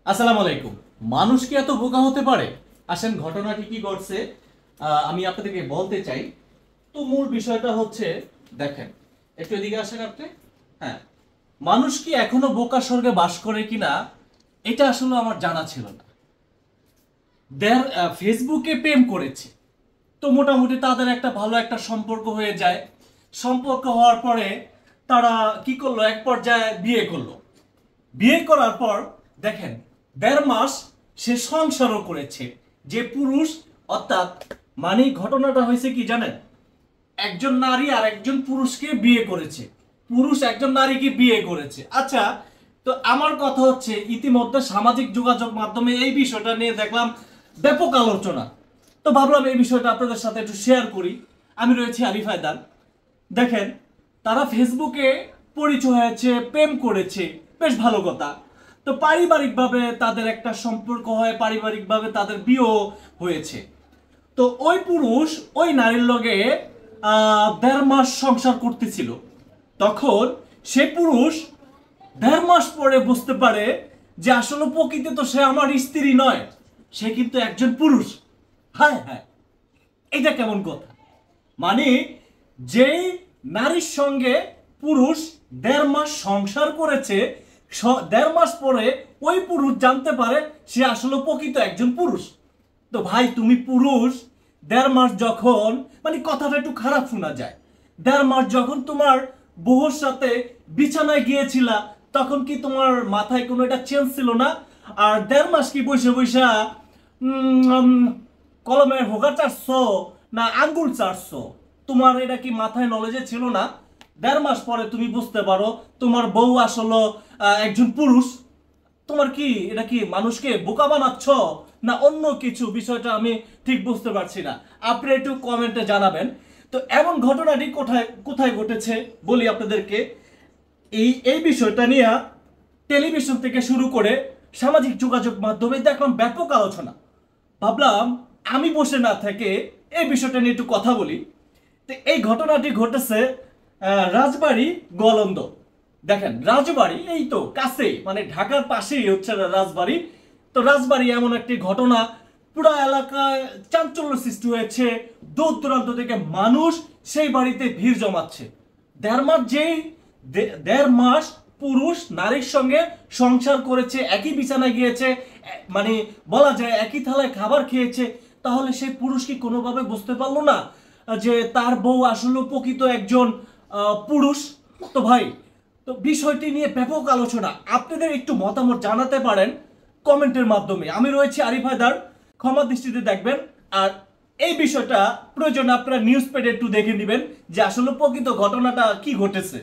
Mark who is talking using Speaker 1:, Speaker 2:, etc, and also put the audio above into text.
Speaker 1: আসসালামু আলাইকুম। মানুষ কি এত বোকা হতে পারে? আসেন ঘটনাটি কি ঘটছে আমি আপনাদেরকে বলতে চাই। তো মূল বিষয়টা হচ্ছে, দেখেন, একটু এদিকে আসেন আপনি। হ্যাঁ, মানুষ কি এখনো বোকা স্বর্গে বাস করে কিনা এটা আসলে আমার জানা ছিল না। ফেসবুকে প্রেম করেছে, তো মোটামুটি তাদের একটা ভালো একটা সম্পর্ক হয়ে যায়। সম্পর্ক হওয়ার পরে তারা কি করলো, এক পর্যায়ে বিয়ে করলো। বিয়ে করার পর দেখেন, 1.5 মাস সে সংসারও করেছে। যে পুরুষ, অর্থাৎ মানে ঘটনাটা হয়েছে কি জানেন, একজন নারী আর একজন পুরুষকে বিয়ে করেছে, পুরুষ একজন নারীকে বিয়ে করেছে। আচ্ছা, তো আমার কথা হচ্ছে, ইতিমধ্যে সামাজিক যোগাযোগ মাধ্যমে এই বিষয়টা নিয়ে দেখলাম ব্যাপক আলোচনা। তো ভাবলাম এই বিষয়টা আপনাদের সাথে একটু শেয়ার করি। আমি রয়েছি আরিফ হায়দার। দেখেন, তারা ফেসবুকে পরিচয় হয়েছে, প্রেম করেছে, বেশ ভালো কথা। তো পারিবারিকভাবে তাদের একটা সম্পর্ক হয়, পারিবারিকভাবে তাদের বিয়েও হয়েছে। তো ওই পুরুষ ওই নারীর লগে 1.5 মাস সংসার করতেছিল। তখন সে পুরুষ 1.5 মাস পরে বুঝতে পারে যে আসলে প্রকৃতি তো সে আমার স্ত্রী নয়, সে কিন্তু একজন পুরুষ। হ্যাঁ হ্যাঁ, এটা কেমন কথা? মানে, যেই নারীর সঙ্গে পুরুষ 1.5 মাস সংসার করেছে, 1.5 মাস পরে ওই পুরুষ জানতে পারে সে আসলে প্রকৃত একজন পুরুষ। তো ভাই, তুমি পুরুষ, 1.5 মাস যখন, মানে কথাটা একটু খারাপ শোনা যায়, 1.5 মাস যখন তোমার বউর সাথে বিছানায় গিয়েছিলা, তখন কি তোমার মাথায় কোনো একটা চেঞ্জ ছিল না? আর 1.5 মাস কি বসে বসে কলমের হোগা চাটছো না আঙ্গুল চাটছো? তোমার এটা কি মাথায় নলেজে ছিল না? 1.5 মাস পরে তুমি বুঝতে পারো তোমার বউ আসলে একজন পুরুষ। তোমার কি এটা কি মানুষকে বোকা বানাচ্ছ না অন্য কিছু? বিষয়টা আমি ঠিক বুঝতে পারছি না। আপনি একটু কমেন্টে জানাবেন। তো এমন ঘটনাটি কোথায় কোথায় ঘটেছে বলি আপনাদেরকে। এই এই বিষয়টা নিয়ে টেলিভিশন থেকে শুরু করে সামাজিক যোগাযোগ মাধ্যমে দেখলাম ব্যাপক আলোচনা। ভাবলাম আমি বসে না থেকে এই বিষয়টা নিয়ে একটু কথা বলি। তো এই ঘটনাটি ঘটেছে রাজবাড়ী গোয়ালন্দ। দেখেন, রাজবাড়ী এই তো কাছেই, মানে ঢাকার পাশেই হচ্ছে রাজবাড়ী। তো রাজবাড়ী এমন একটি ঘটনা, পুরো এলাকায় চাঞ্চল্য সৃষ্টি হয়েছে। দূর দূরান্ত থেকে মানুষ সেই বাড়িতে ভিড় জমাচ্ছে। 1.5 মাস যেই 1.5 মাস পুরুষ নারীর সঙ্গে সংসার করেছে, একই বিছানায় গিয়েছে, মানে বলা যায় একই থালায় খাবার খেয়েছে, তাহলে সেই পুরুষ কি কোনোভাবে বুঝতে পারলো না যে তার বউ আসলে প্রকৃত একজন পুরুষ? তো ভাই, তো বিষয়টি নিয়ে ব্যাপক আলোচনা। আপনাদের একটু মতামত জানাতে পারেন কমেন্টের মাধ্যমে। আমি রয়েছি আরিফ হায়দার, ক্ষমা দৃষ্টিতে দেখবেন। আর এই বিষয়টা প্রয়োজনে আপনারা নিউজ পেডে একটু দেখে নেবেন যে আসলে প্রকৃত ঘটনাটা কি ঘটেছে।